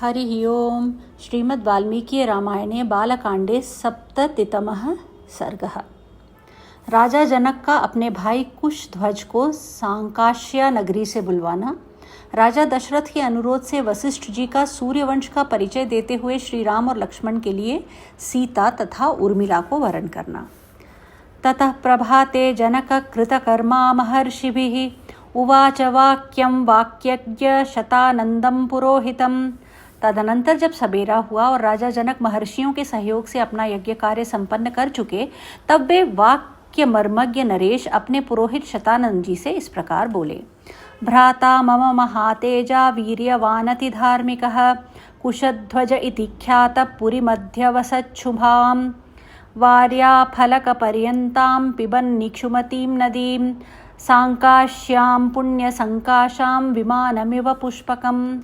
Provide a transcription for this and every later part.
हरिः ओम्। श्रीमद् वाल्मीकि रामायणे बालकांडे सप्ततितमः सर्गः। राजा जनक का अपने भाई कुशध्वज को सांकाश्या नगरी से बुलवाना, राजा दशरथ के अनुरोध से वशिष्ठ जी का सूर्यवंश का परिचय देते हुए श्री राम और लक्ष्मण के लिए सीता तथा उर्मिला को वरण करना। ततः प्रभाते जनक कृतकर्मा महर्षिभिः उवाच वाक्यं वाक्यज्ञ शतानंदम पुरोहितम। तदनंतर जब सवेरा हुआ और राजा जनक महर्षियों के सहयोग से अपना यज्ञ कार्य संपन्न कर चुके, तब वे वाक्य मर्मज्ञ नरेश अपने पुरोहित शतानंद जी से इस प्रकार बोले। भ्राता मम महातेजा वीर्यवानति धार्मिकः कुशध्वज इति ख्यातः पुरीमध्यवसच्छुभां वार्याफलकपर्यन्तां पिबन्निक्षुमतीं नदीं सांकाश्यां पुण्यसंकाशां विमानमिव पुष्पकम्।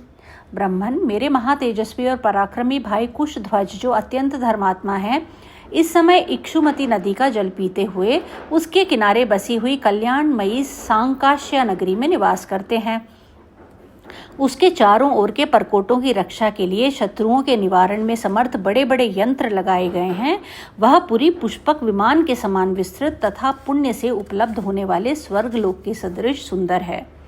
ब्रह्मन, मेरे महातेजस्वी और पराक्रमी भाई कुशध्वज जो अत्यंत धर्मात्मा है, इस समय इक्षुमती नदी का जल पीते हुए उसके किनारे बसी हुई कल्याणमयी सांकाश्या नगरी में निवास करते हैं। उसके चारों ओर के परकोटों की रक्षा के लिए शत्रुओं के निवारण में समर्थ बड़े बड़े यंत्र लगाए गए हैं। वह पुरी पुष्पक विमान के समान विस्तृत तथा पुण्य से उपलब्ध होने वाले स्वर्गलोक के सदृश सुंदर है।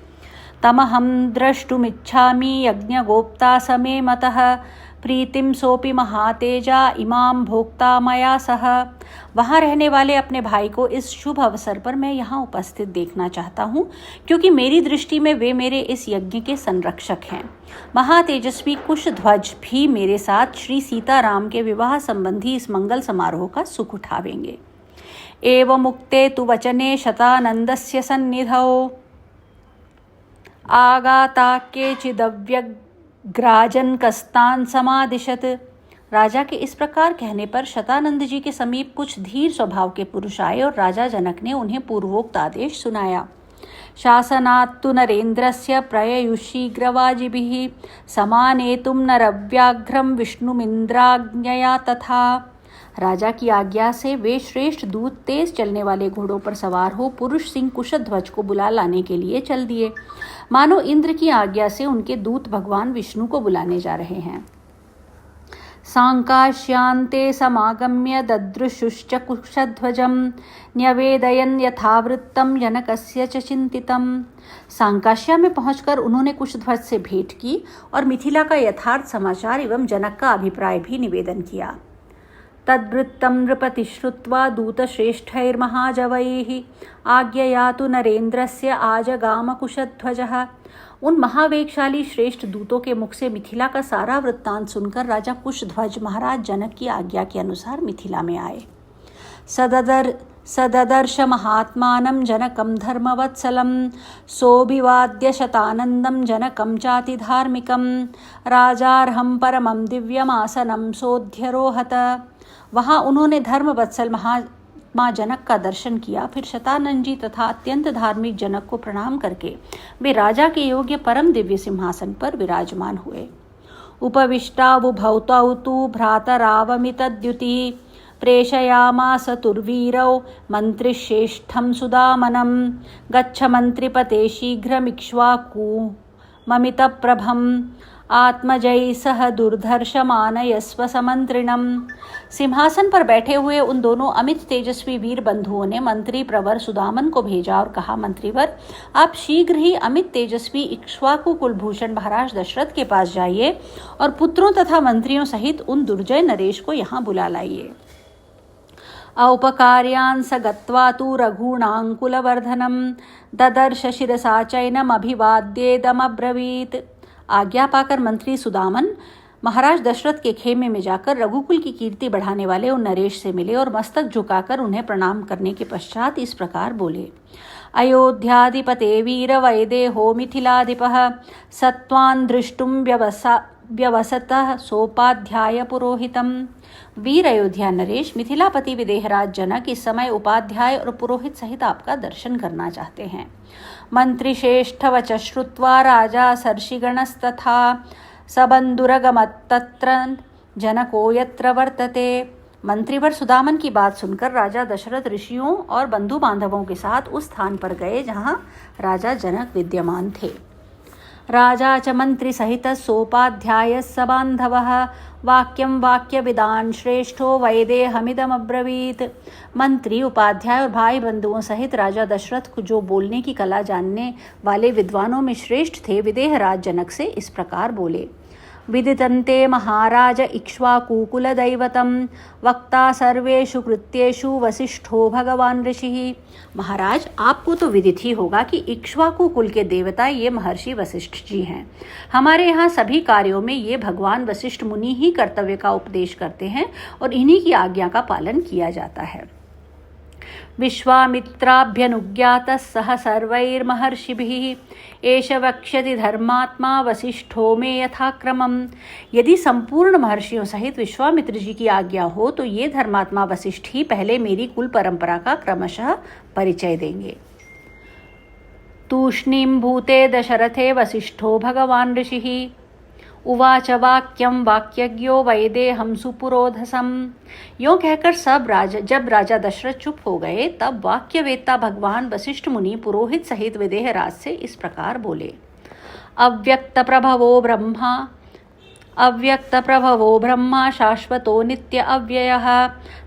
तमहं द्रष्टुमिच्छामि यज्ञगोप्ता समे मतः प्रीतिम सोपि महातेजा इमाम भोक्ता मया सह। वहाँ रहने वाले अपने भाई को इस शुभ अवसर पर मैं यहाँ उपस्थित देखना चाहता हूँ, क्योंकि मेरी दृष्टि में वे मेरे इस यज्ञ के संरक्षक हैं। महातेजस्वी कुशध्वज भी मेरे साथ श्री सीताराम के विवाह संबंधी इस मंगल समारोह का सुख उठावेंगे। एवमुक्ते तु वचने शतानंदस्य सन्निधौ आगाता केचिदव्यग्राजन कस्तान समादिशत। राजा के इस प्रकार कहने पर शतानंद जी के समीप कुछ धीर स्वभाव के पुरुष आए और राजा जनक ने उन्हें पूर्वोक्त आदेश सुनाया। शासनात्तु नरेन्द्रस्य प्रययुषीग्रवाजिभिः समानेतुं नरव्याघ्रं विष्णुमिन्द्राज्ञया तथा। राजा की आज्ञा से वे श्रेष्ठ दूत तेज चलने वाले घोड़ों पर सवार हो पुरुष सिंह कुशध्वज को बुला लाने के लिए चल दिए, मानो इंद्र की आज्ञा से उनके दूत भगवान विष्णु को बुलाने जा रहे हैं। सांकाश्यान्ते समागम्य ददृशुश्च कुशध्वजं न्यवेदयन् यथावृत्तं जनकस्य च चिन्तितम्। सांकाश्या में पहुंचकर उन्होंने कुशध्वज से भेंट की और मिथिला का यथार्थ समाचार एवं जनक का अभिप्राय भी निवेदन किया। तद्वृत्तं नृपति श्रुत्वा दूतश्रेष्ठैर्महाजवैः आज्ञया तु नरेन्द्रस्य आजगाम कुशध्वजः। उन महावेगशाली श्रेष्ठ दूतों के मुख से मिथिला का सारा वृत्तांत सुनकर राजा कुशध्वज महाराज जनक की आज्ञा के अनुसार मिथिला में आए। सददर्श महात्मानं जनकं धर्मवत्सलं सोऽभिवाद्य शतानन्दं जनकं चाति धार्मिकं राजार्हं परमं दिव्यमासनं सोऽध्यरोहत। वहाँ उन्होंने धर्मवत्सल महात्मा जनक का दर्शन किया। फिर शतानंद जी तथा अत्यंत धार्मिक जनक को प्रणाम करके वे राजा के योग्य परम दिव्य सिंहासन पर विराजमान हुए। उपविष्टावुभौ तौ तु भ्रातरावमितद्युतिः प्रेषयामास तुर्वीरौ मन्त्रिश्रेष्ठं सुदामनं गच्छ मन्त्रिपते शीघ्रमिक्ष्वाकुममितप्रभम् आत्मजै सह दुर्धर्षमानयस्व समंत्रिणम। सिंहासन पर बैठे हुए उन दोनों अमित तेजस्वी वीर बंधुओं ने मंत्री प्रवर सुदामन को भेजा और कहा, मंत्रीवर, आप शीघ्र ही अमित तेजस्वी इक्ष्वाकु कुलभूषण महाराज दशरथ के पास जाइए और पुत्रों तथा मंत्रियों सहित उन दुर्जय नरेश को यहाँ बुला लाइए। औपकार्यान् स गत्वा तु रघूणाङ्कुलवर्धनं ददर्श शिरसा चैनमभिवाद्येदमब्रवीत्। आज्ञा पाकर मंत्री सुदामन महाराज दशरथ के खेमे में जाकर रघुकुल की कीर्ति बढ़ाने वाले उन नरेश से मिले और मस्तक झुकाकर उन्हें प्रणाम करने के पश्चात इस प्रकार बोले। अयोध्याधिपते वीर वैदेहो मिथिलाधिपः सत्वान् दृष्टुं व्यवसतः सोपाध्याय पुरोहितम्। वीर अयोध्या नरेश, मिथिलापति विदेहराज जनक इस समय उपाध्याय और पुरोहित सहित आपका दर्शन करना चाहते हैं। मंत्रिश्रेष्ठ वच श्रुत्वा राजा सर्षिगणस्तथा सबन्धुरगमत्तत्र जनको यत्र वर्तते। मंत्रीवर सुदामन की बात सुनकर राजा दशरथ ऋषियों और बंधु बांधवों के साथ उस स्थान पर गए जहाँ राजा जनक विद्यमान थे। राजा च मन्त्रिसहितः सोपाध्यायः स बान्धवः वाक्यं वाक्यविदान् श्रेष्ठो वैदेहमिदमब्रवीत्। मंत्री, उपाध्याय और भाई बंधुओं सहित राजा दशरथ को जो बोलने की कला जानने वाले विद्वानों में श्रेष्ठ थे, विदेहराज जनक से इस प्रकार बोले। विदितन्ते महाराज इक्ष्वाकुकुलदैवतं वक्ता सर्वेषु कृत्येषु वसिष्ठो भगवान ऋषिः। महाराज, आपको तो विदित ही होगा कि इक्ष्वाकु कुल के देवता ये महर्षि वशिष्ठ जी हैं। हमारे यहाँ सभी कार्यों में ये भगवान वशिष्ठ मुनि ही कर्तव्य का उपदेश करते हैं और इन्हीं की आज्ञा का पालन किया जाता है। विश्वामित्राभ्यनुज्ञातः सह सर्वैर्महर्षिभिः एष वक्ष्यति धर्मात्मा वसिष्ठो मे यथाक्रमम्। यदि संपूर्ण महर्षियों सहित विश्वामित्र जी की आज्ञा हो तो ये धर्मात्मा वशिष्ठ ही पहले मेरी कुल परंपरा का क्रमशः परिचय देंगे। तूष्णीं भूते दशरथे वसिष्ठो भगवान ऋषिः उवाच वाक्यं वाक्यज्ञो वैदेहं सुपुरोधसम। यों कहकर जब राजा दशरथ चुप हो गए, तब वाक्यवेत्ता भगवान वशिष्ठ मुनि पुरोहित सहित विदेहराज से इस प्रकार बोले। अव्यक्त प्रभवो ब्रह्मा शाश्वतो नित्य अव्ययः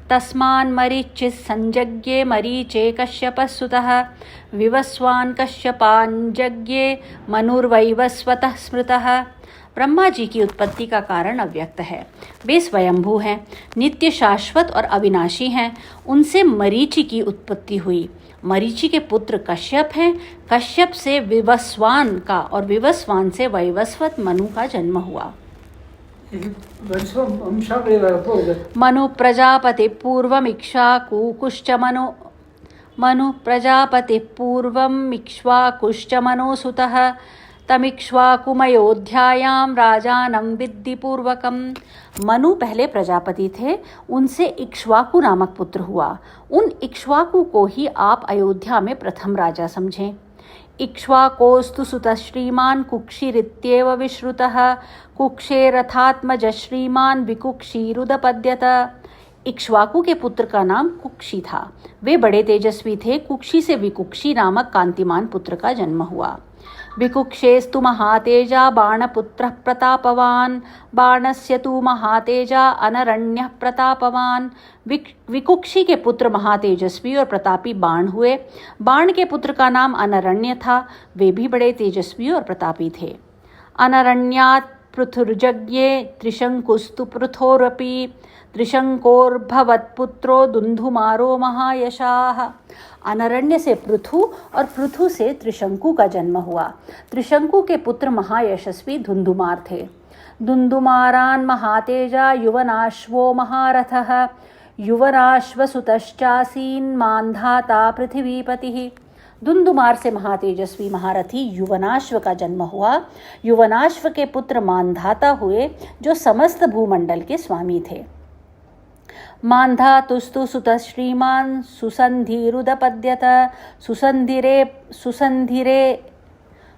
तस्मान् मरीचिः संजज्ञे मरीचे कश्यपः सुतः विवस्वान् कश्यपाञ्जज्ञे मनुर्वैवस्वतः स्मृतः। ब्रह्मा जी की उत्पत्ति का कारण अव्यक्त है। वे स्वयंभू हैं, नित्य शाश्वत और अविनाशी हैं। उनसे मरीचि की उत्पत्ति हुई। मरीचि के पुत्र कश्यप हैं। कश्यप से विवस्वान का और विवस्वान से वैवस्वत मनु का जन्म हुआ। मनु प्रजापति पूर्वमिक्ष्वाकुश्च मनोसुतः तमिक्ष्वाकुमयोध्यायां राजानं विद्धि पूर्वकम्। मनु पहले प्रजापति थे, उनसे इक्ष्वाकु नामक पुत्र हुआ। उन इक्ष्वाकु को ही आप अयोध्या में प्रथम राजा समझें। इक्ष्वाकोस्तु सुतः श्रीमान् कुक्षिरित्येव विश्रुतः कुक्षेरथात्मज श्रीमान् विकुक्षीरुदपद्यत। इक्ष्वाकु के पुत्र का नाम कुक्षी था। वे बड़े तेजस्वी थे। कुक्षी से विकुक्षी नामक कांतिमान पुत्र का जन्म हुआ। विकुक्षेस्तु महातेजा बाणपुत्रः प्रतापवान् बाणस्य तु महातेजा अनरण्यः प्रतापवान्। विकुक्षी के पुत्र महातेजस्वी और प्रतापी बाण हुए। बाण के पुत्र का नाम अनरण्य था। वे भी बड़े तेजस्वी और प्रतापी थे। अनरण्यात् पृथुर्जज्ञे त्रिशंकुस्तु पृथोरपि त्रिशंकोर्भवत्पुत्रो दुंधुमारो महायशाः। अनरण्य से पृथु और पृथु से त्रिशंकु का जन्म हुआ। त्रिशंकु के पुत्र महायशस्वी धुंधुमार थे। धुंधुमारान् महातेजा युवनाश्वो महारथः युवनाश्वसुतश्चासीन् मान्धाता पृथिवीपतिः। धुंधुमार से महातेजस्वी महारथी युवनाश्व का जन्म हुआ। युवनाश्व के पुत्र मान्धाता हुए, जो समस्त भूमंडल के स्वामी थे। मान्धातुस्तु सुतः श्रीमान् सुसन्धिरुदपद्यत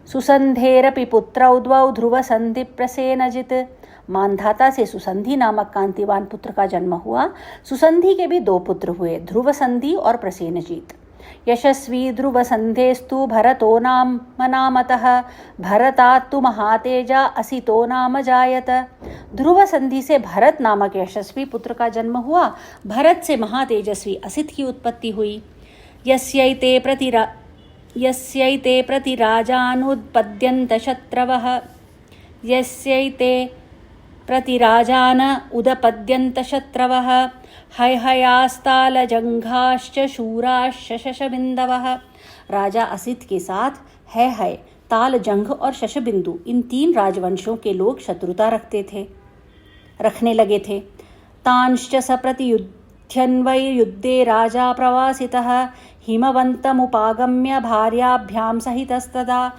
सुसन्धेरपि पुत्रौ द्वौ ध्रुवसन्धि प्रसेनजित्। मान्धाता से सुसंधि नामक कांतिवान पुत्र का जन्म हुआ। सुसंधि के भी दो पुत्र हुए, ध्रुवसंधि और प्रसेनजीत। यशस्वी ध्रुवसन्धेस्तु भरतो नाम नामतः भरतात्तु महातेजा असितो नाम जायत। ध्रुव संधि से भरत नामक यशस्वी पुत्र का जन्म हुआ। भरत से महातेजस्वी असित की उत्पत्ति हुई। यस्यैते प्रतिराजानुत्पद्यन्त शत्रवः हैहयास्तालजङ्घाश्च शूराश्च शशबिन्दवः। राजा असित के साथ है तालजंघ और शशबिंदु, इन तीन राजवंशों के लोग शत्रुता रखने लगे थे। तांश्च सप्रतियुध्यन्वैर्युद्धे राजा प्रवासितः हिमवन्तमुपागम्य भार्याभ्यां सहितस्तदा।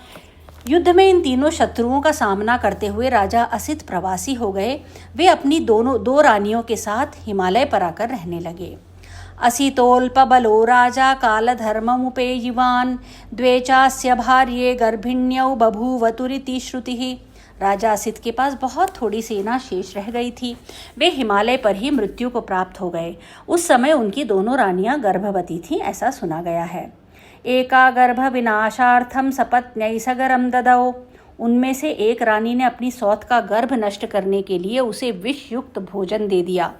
युद्ध में इन तीनों शत्रुओं का सामना करते हुए राजा असित प्रवासी हो गए। वे अपनी दो रानियों के साथ हिमालय पर आकर रहने लगे। असितोल्पबलो राजा कालधर्ममुपेयिवान् द्वे चास्य भार्ये गर्भिण्यौ बभूवतुरिति श्रुतिः। राजा असित के पास बहुत थोड़ी सेना शेष रह गई थी। वे हिमालय पर ही मृत्यु को प्राप्त हो गए। उस समय उनकी दोनों रानियां गर्भवती थीं, ऐसा सुना गया है। एका गर्भ विनाशार्थम सपत्न्यै सगरम ददौ उनमें से एक रानी ने अपनी सौत का गर्भ नष्ट करने के लिए उसे विषयुक्त भोजन दे दिया।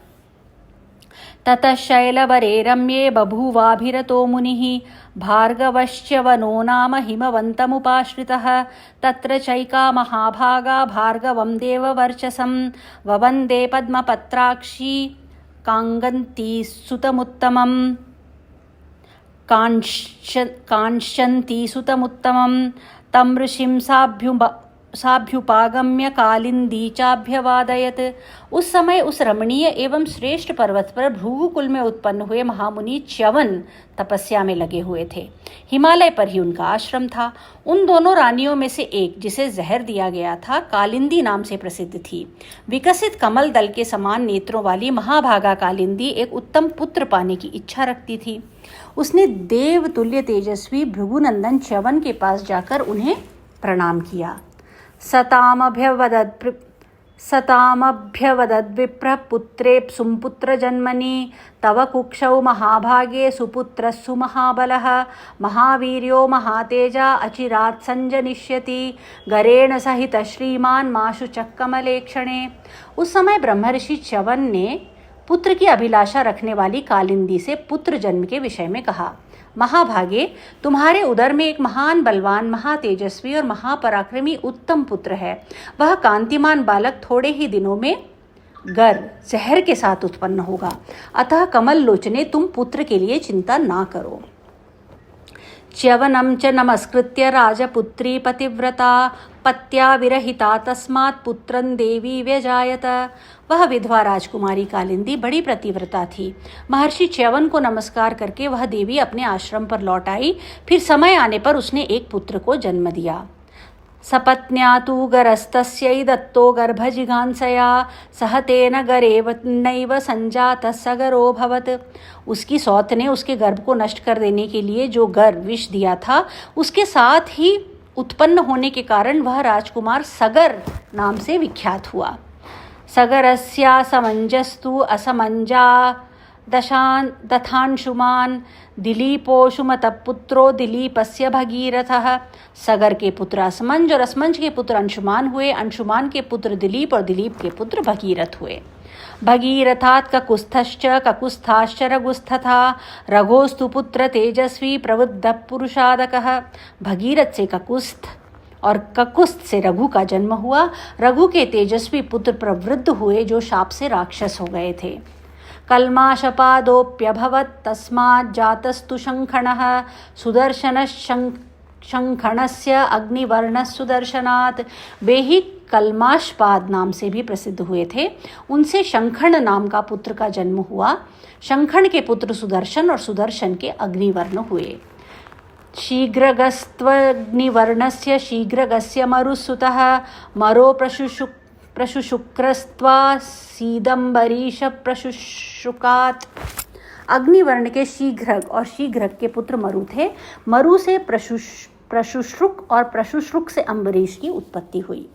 ततः शैलवरे रम्ये बभूवाभिरतो मुनिः भार्गवश्च्यवनो नाम हिमवन्तमुपाश्रितः। तत्र चैका महाभागा भार्गवं देववर्चसं ववन्दे पद्मपत्राक्षी काङ्गन्ती सुतमुत्तमम् कांक्षन्ती सुतमुत्तमं तं ऋषिं साभ्युपागम्य कालिंदी चाभ्यवादयत। उस समय उस रमणीय एवं श्रेष्ठ पर्वत पर भृगुकुल में उत्पन्न हुए महामुनि च्यवन तपस्या में लगे हुए थे। हिमालय पर ही उनका आश्रम था। उन दोनों रानियों में से एक, जिसे जहर दिया गया था, कालिंदी नाम से प्रसिद्ध थी। विकसित कमल दल के समान नेत्रों वाली महाभागा कालिंदी एक उत्तम पुत्र पाने की इच्छा रखती थी। उसने देवतुल्य तेजस्वी भृगुनंदन च्यवन के पास जाकर उन्हें प्रणाम किया। सतामभ्यवदद् विप्र पुत्रेप्सुं पुत्रजन्मनि तव कुक्षौ महाभागे सुपुत्रस्सु महाबलः महावीर्यो महातेजा अचिरात् संजनिष्यति गरेण सहित श्रीमान माशु चक्कमलेक्षणे। उस समय ब्रह्मर्षि च्यवन ने पुत्र की अभिलाषा रखने वाली कालिंदी से पुत्र जन्म के विषय में कहा। महाभागे, तुम्हारे उदर में एक महान बलवान, महातेजस्वी और महापराक्रमी उत्तम पुत्र है। वह कांतिमान बालक थोड़े ही दिनों में जहर के साथ उत्पन्न होगा। अतः कमल लोचने, तुम पुत्र के लिए चिंता ना करो। च्यवनं च नमस्कृत्य राजपुत्री पतिव्रता पत्या विरहिता तस्मात् पुत्रं देवी व्यजायत। वह विधवा राजकुमारी कालिंदी बड़ी पतिव्रता थी। महर्षि च्यवन को नमस्कार करके वह देवी अपने आश्रम पर लौट आई। फिर समय आने पर उसने एक पुत्र को जन्म दिया। सपत्न्या तु गरस्तस्यै दत्तो गर्भजिघांसया सह तेन गरेव नैव संजातः सगरोऽभवत्। उसकी सौत ने उसके गर्भ को नष्ट कर देने के लिए जो गर्भ विष दिया था, उसके साथ ही उत्पन्न होने के कारण वह राजकुमार सगर नाम से विख्यात हुआ। सगरस्या समंजस्तु असमंजा दथांशुमान दिलीपोषुमतः पुत्रो दिलीपस्य भगीरथः। सगर के पुत्र असमंज और असमंज के पुत्र अंशुमान हुए। अंशुमान के पुत्र दिलीप और दिलीप के पुत्र भगीरथ हुए। भगीरथात् ककुस्थश्च ककुस्थाश्च रघुस्थथा रघोस्तु पुत्र तेजस्वी प्रवृद्धः पुरुषादकः। भगीरथ से ककुस्थ और ककुस्थ से रघु का जन्म हुआ। रघु के तेजस्वी पुत्र प्रवृद्ध हुए जो शाप से राक्षस हो गए थे। कल्माशपादोप्यभवत् तस्मात् जातस्तु शंखणः सुदर्शन शंखणस्य अग्निवर्णः सुदर्शनात्। वे ही कल्माशपाद नाम से भी प्रसिद्ध हुए थे। उनसे शंखण नाम का पुत्र का जन्म हुआ। शंखण के पुत्र सुदर्शन और सुदर्शन के अग्निवर्ण हुए। शीघ्रगस्त्वग्निवर्णस्य शीघ्रगस्य मरुसुतः मरो प्रशुशुक्रस्त्वा सीदम्बरीश प्रशुशुकात्। अग्निवर्ण के शीघ्रग और शीघ्रग के पुत्र मरु थे। मरु से प्रशुश्रुक और प्रशुश्रुक से अम्बरीश की उत्पत्ति हुई।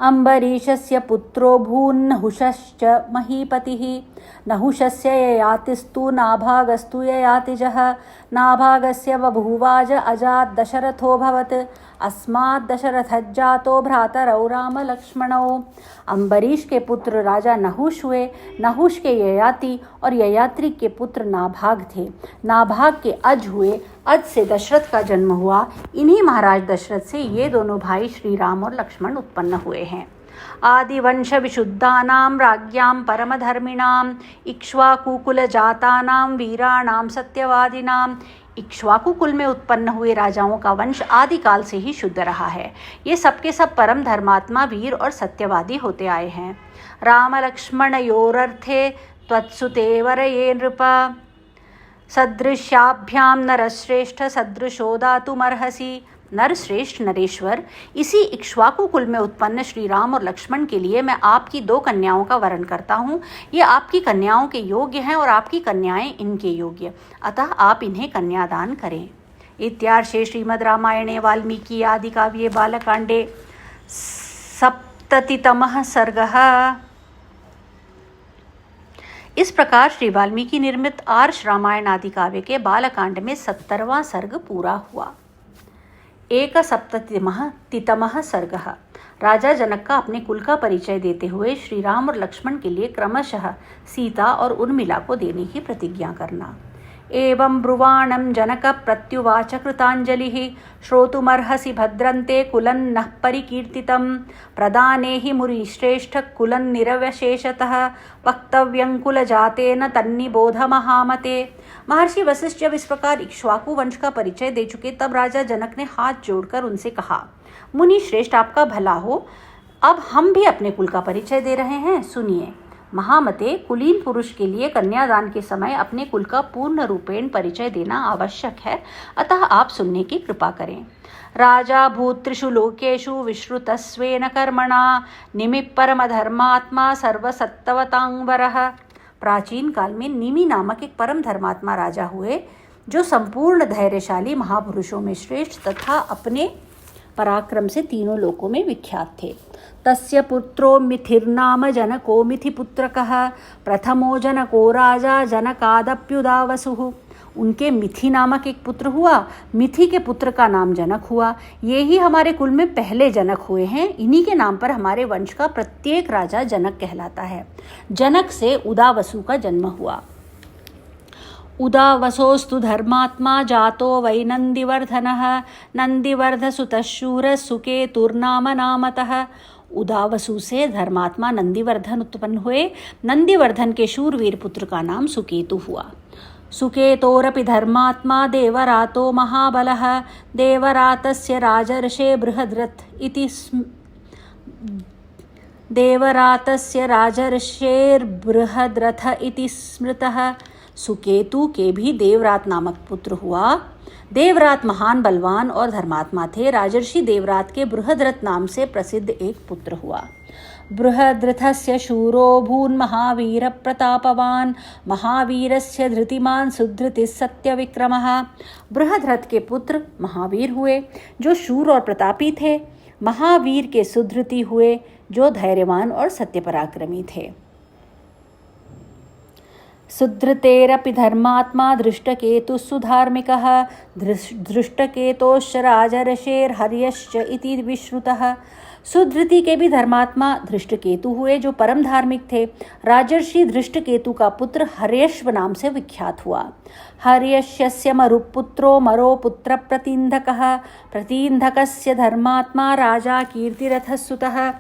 अम्बरीशस्य पुत्रो भून्नहुषश्च महीपतिः। नहुषस्य ययातिस्तु नाभागस्तु ययातिजः। नाभागस्य बभूवाज अजात् दशरथोऽभवत्। अस्मात् दशरथज्जातो भ्रातरौ राम लक्ष्मणौ। अम्बरीश के पुत्र राजा नहुष हुए। नहुष के ययाति और ययाति के पुत्र नाभाग थे। नाभाग के अज हुए। अज से दशरथ का जन्म हुआ। इन्हीं महाराज दशरथ से ये दोनों भाई श्री राम और लक्ष्मण उत्पन्न हुए हैं। आदिवंश विशुद्धानां राज्ञां परमधर्मिणां इक्ष्वाकुकुल जातानां वीराणां सत्यवादिनां। इक्ष्वाकु कुल में उत्पन्न हुए राजाओं का वंश आदिकाल से ही शुद्ध रहा है। ये सबके सब परम धर्मात्मा, वीर और सत्यवादी होते आए हैं। राम लक्ष्मणयोरर्थे त्वत्सुतेवरये नृप सदृश्याभ्यां नरश्रेष्ठ सदृशो दातुमर्हसि। नरश्रेष्ठ नरेश्वर, इसी इक्ष्वाकु कुल में उत्पन्न श्री राम और लक्ष्मण के लिए मैं आपकी दो कन्याओं का वरण करता हूँ। ये आपकी कन्याओं के योग्य हैं और आपकी कन्याएं इनके योग्य, अतः आप इन्हें कन्यादान करें। इत्यार्षे श्रीमद् रामायणे वाल्मीकि आदि काव्ये बालकांडे सप्ततितमः सर्गः। इस प्रकार श्री वाल्मीकि निर्मित आर्ष रामायण आदि काव्य के बालकांड में 70वां सर्ग पूरा हुआ। एकसप्ततितमः सर्गः। राजा जनक का अपने कुल का परिचय देते हुए श्री राम और लक्ष्मण के लिए क्रमशः सीता और उर्मिला को देने की प्रतिज्ञा करना। एवं ब्रुवाणं जनक प्रत्युवाच कृतांजलिः श्रोतुमर्हसि भद्रन्ते कुलन्नः परिकीर्तितं प्रदाने हि मुनिश्रेष्ठ कुलन्निरवशेषतः वक्तव्यं कुलजातेन तन्निबोध महामते। महर्षि वशिष्ठ जब इस प्रकार इक्ष्वाकु वंश का परिचय दे चुके तब राजा जनक ने हाथ जोड़कर उनसे कहा, मुनि श्रेष्ठ आपका भला हो, अब हम भी अपने कुल का परिचय दे रहे हैं, सुनिए। महामते, कुलीन पुरुष के लिए कन्यादान के समय अपने कुल का पूर्ण रूपेण परिचय देना आवश्यक है, अतः आप सुनने की कृपा करें। राजा भूत्रिषु लोकेषु विश्रुतस्वेन कर्मणा निमिः परमधर्मात्मा सर्वसत्तवतांबरः। प्राचीन काल में निमि नामक एक परम धर्मात्मा राजा हुए जो संपूर्ण धैर्यशाली महापुरुषों में श्रेष्ठ तथा अपने पराक्रम से तीनों लोकों में विख्यात थे। तस्य पुत्रो मिथिर्नाम जनको मिथिपुत्रकः प्रथमो जनको राजा जनकादप्युदावसुः। उनके मिथि नामक एक पुत्र हुआ, मिथि के पुत्र का नाम जनक हुआ। ये ही हमारे कुल में पहले जनक हुए हैं। इन्हीं के नाम पर हमारे वंश का प्रत्येक राजा जनक कहलाता है। जनक से उदावसु का जन्म हुआ। उदावसोस्तु धर्मात्मा जातो वै नंदिवर्धनः नंदिवर्धसुतः शूरः सुकेतुर्नाम नामतः। उदावसु से धर्मात्मा नंदिवर्धन उत्पन्न हुए। नंदिवर्धन के शूरवीर पुत्र का नाम सुकेतु हुआ। सुकेतोरपि धर्मात्मा देवरातो महाबलः देवरातस्य राजर्षे बृहद्रथ इति देवरातस्य राजर्षेर्बृहद्रथ इति स्मृतः। सुकेतु के भी देवरात नामक पुत्र हुआ। देवरात महान बलवान और धर्मात्मा थे। राजर्षि देवरात के बृहद्रथ नाम से प्रसिद्ध एक पुत्र हुआ। बृहद्रथस्य शूरो भून् महावीर प्रतापवान महावीरस्य धृतिमान सुधृतिः सत्यविक्रमः। बृहद्रथ के पुत्र महावीर हुए जो शूर और प्रतापी थे। महावीर के सुधृति हुए जो धैर्यवान और सत्यपराक्रमी थे। सुधृतेरपि धर्मात्मा दृष्टकेतुः सुधार्मिकः दृष्टकेतोश्च राजर्षेर्हर्यश्च इति विश्रुतः। सुधृति के भी धर्मात्मा धृष्टकेतु हुए जो परम धार्मिक थे। राजर्षि धृष्टकेतु का पुत्र हर्यश्व नाम से विख्यात हुआ। हर्यश्यस्य मरुपुत्रो मरो पुत्र प्रतीन्धकः प्रतीन्धकस्य धर्मात्मा राजा कीर्तिरथः सुतः।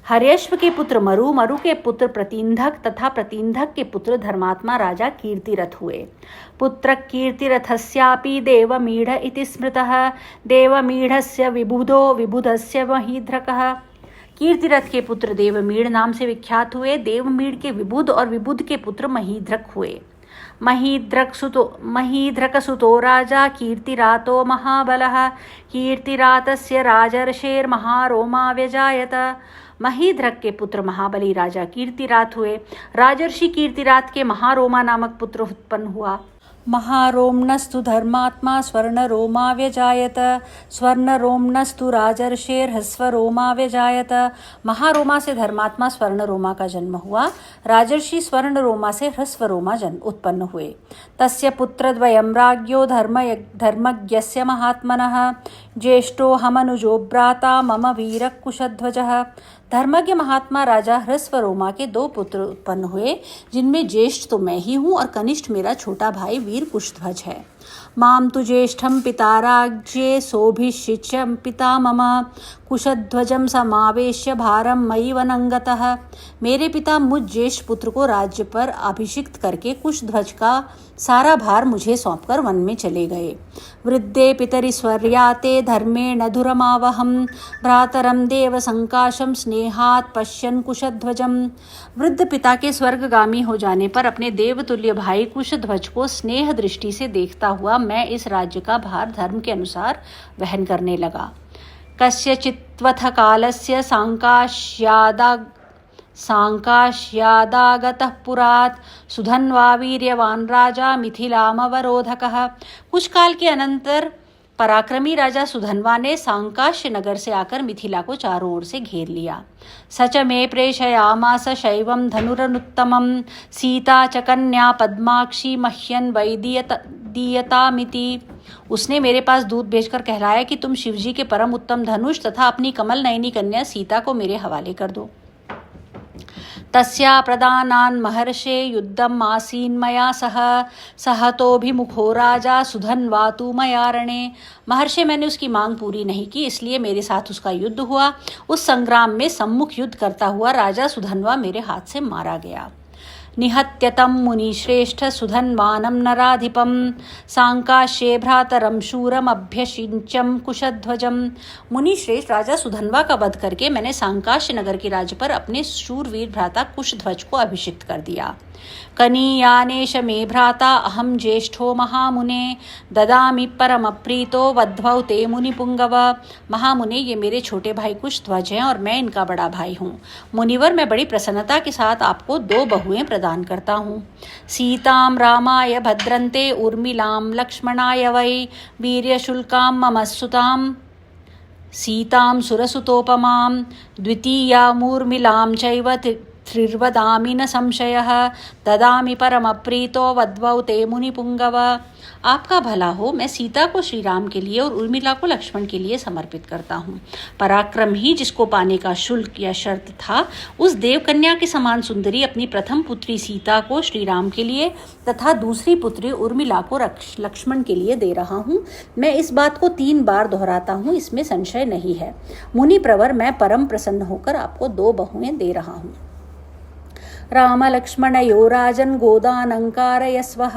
हर्यश्व के पुत्र मरु, मरु के पुत्र प्रतीन्धक तथा प्रतीन्धक के पुत्र धर्मात्मा राजा कीर्तिरथ हुए। पुत्र कीर्तिरथस्यापि देवमीढ इति स्मृतः देवमीढस्य विबुधो विबुधस्य महीध्रकः। कीर्तिरथ के पुत्र देवमीढ़ नाम से विख्यात हुए। देवमीढ़ के विबुध और विबुध के पुत्र महीध्रक हुए। महीध्रकसुतो राजा कीर्तिरातो महाबलः कीर्तिरातस्य राजर्षेर्महारोमा व्यजायत। महीध्रक के पुत्र महाबली राजा कीर्तिरात हुए। राजर्षि कीर्तिरात के महारोमा नामक पुत्र उत्पन्न हुआ। महारोम्णस्तु धर्मात्मा स्वर्णरोमा व्यजायत स्वर्णरोम्णस्तु राजर्षेर्हस्वरोमा व्यजायत। महारोमा से धर्मात्मा स्वर्णरोमा का जन्म हुआ। राजर्षि स्वर्णरोमा से ह्रस्वरोमा उत्पन्न हुए। तस्य पुत्रद्वयं राज्ञो धर्मज्ञस्य महात्मनः ज्येष्ठो हमनुजो भ्राता मम वीरः कुशध्वजः। धर्मज्ञ महात्मा राजा ह्रस्वरोमा के दो पुत्र उत्पन्न हुए, जिनमें ज्येष्ठ तो मैं ही हूँ और कनिष्ठ मेरा छोटा भाई वीर कुशध्वज है। माम तु ज्येष्ठं पिता राज्ये सोभिषिच्य पिता मम कुशध्वजं समावेश्य भारम मयि वनंगतः। मेरे पिता मुझ ज्येष्ठ पुत्र को राज्य पर अभिषिक्त करके कुशध्वज का सारा भार मुझे सौंपकर वन में चले गए। वृद्धे पितरि स्वर्याते धर्मेण धुरमावहं भ्रातरं देव संकाशं स्नेहात् पश्यन् कुशध्वजं। वृद्ध पिता के स्वर्गगामी हो जाने पर अपने देवतुल्य भाई कुशध्वज को स्नेह दृष्टि से देखता हुआ मैं इस राज्य का भार धर्म के अनुसार वहन करने लगा। कस्यचित्वथ कालस्य सांकाश्यादागतः पुरात् सुधन्वा वीर्यवान राजा मिथिलामवरोधकः। कुछ काल के अनंतर पराक्रमी राजा सुधन्वा ने सांकाश्य नगर से आकर मिथिला को चारों ओर से घेर लिया। सच में प्रेषयामास शैवं धनुरनुत्तमं सीता च कन्या पद्माक्षी मह्यन् वैदीयतामिति। उसने मेरे पास दूत भेजकर कहलाया कि तुम शिवजी के परम उत्तम धनुष तथा अपनी कमल नयनी कन्या सीता को मेरे हवाले कर दो। तस्या प्रदानान् महर्षे युद्धम् आसीन् मया सहतोभिमुखो राजा सुधन्वातु मया रणे। महर्षि, मैंने उसकी मांग पूरी नहीं की, इसलिए मेरे साथ उसका युद्ध हुआ। उस संग्राम में सम्मुख युद्ध करता हुआ राजा सुधन्वा मेरे हाथ से मारा गया। निहत्यतं मुनिश्रेष्ठ सुधन्वानं नराधिपं सांकाश्ये भ्रातरं शूरमभ्यषिञ्चं कुशध्वजं। मुनिश्रेष्ठ राजा सुधन्वा का वध करके मैंने सांकाश्य नगर के राज्य पर अपने शूरवीर भ्राता कुशध्वज को अभिषिक्त कर दिया। कनीयानेश मे भ्राता अहम ज्येष्ठो महामुने ददामि परमप्रीतो वध्वौ ते मुनिपुंगव। महामुने, ये मेरे छोटे भाई कुशध्वज हैं और मैं इनका बड़ा भाई हूँ। मुनिवर, मैं बड़ी प्रसन्नता के साथ आपको 2 बहुएं प्रदान करता हूँ। सीतां रामाय भद्रन्ते उर्मिलां लक्ष्मणाय वै वीर्यशुल्कां मम सुतां सीतां सुरसुतोपमां द्वितीयामूर्मिलां चैव त्रिर्वदामि न संशयः ददामि परमप्रीतो वध्वौ ते मुनिपुंगव। आपका भला हो, मैं सीता को श्री राम के लिए और उर्मिला को लक्ष्मण के लिए समर्पित करता हूँ। पराक्रम ही जिसको पाने का शुल्क या शर्त था, उस देवकन्या के समान सुंदरी अपनी प्रथम पुत्री सीता को श्री राम के लिए तथा दूसरी पुत्री उर्मिला को लक्ष्मण के लिए दे रहा हूँ। मैं इस बात को 3 बार दोहराता हूँ, इसमें संशय नहीं है। मुनि प्रवर, मैं परम प्रसन्न होकर आपको 2 बहुएं दे रहा हूँ। रामलक्ष्मणयो राजन् गोदानं कारयस्वः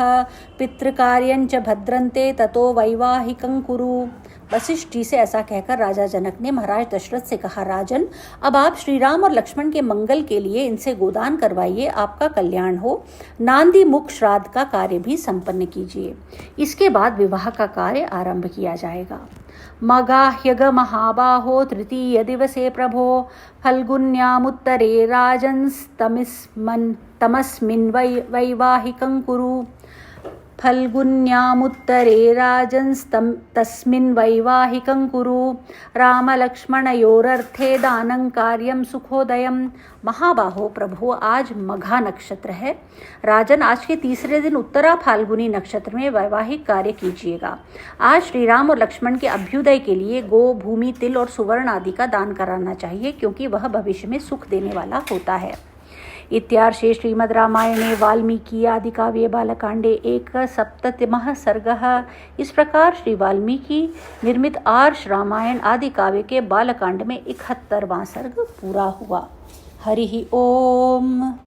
पितृकार्यं च भद्रन्ते ततो वैवाहिकं कुरु। वशिष्ठ जी से ऐसा कहकर राजा जनक ने महाराज दशरथ से कहा, राजन, अब आप श्री राम और लक्ष्मण के मंगल के लिए इनसे गोदान करवाइए, आपका कल्याण हो। नांदी मुख श्राद्ध का कार्य भी संपन्न कीजिए। इसके बाद विवाह का कार्य आरंभ किया जाएगा। मगाह्यग महाबाहो तृतीय दिवसे प्रभो फल्गुन्यामुत्तरे राजंस्तमस्मिन् वैवाहिकं कुरु। फल्गुन्यामुत्तरे तस्मिन् वैवाहिकं कुरु। रामलक्ष्मणयोरर्थे दानं कार्यं सुखोदयम्। महाबाहो प्रभु, आज मघा नक्षत्र है। राजन, आज के तीसरे दिन उत्तरा फाल्गुनी नक्षत्र में वैवाहिक कार्य कीजिएगा। आज श्री राम और लक्ष्मण के अभ्युदय के लिए गो, भूमि, तिल और सुवर्ण आदि का दान कराना चाहिए, क्योंकि वह भविष्य में सुख देने वाला होता है। इत्यार्षे श्रीमद् रामायणे वाल्मीकि आदि काव्ये बालकांडे 1/7 सर्गः। इस प्रकार श्री वाल्मीकि निर्मित आर्ष रामायण आदि काव्य के बालकांड में 71वां सर्ग पूरा हुआ। हरि ओम।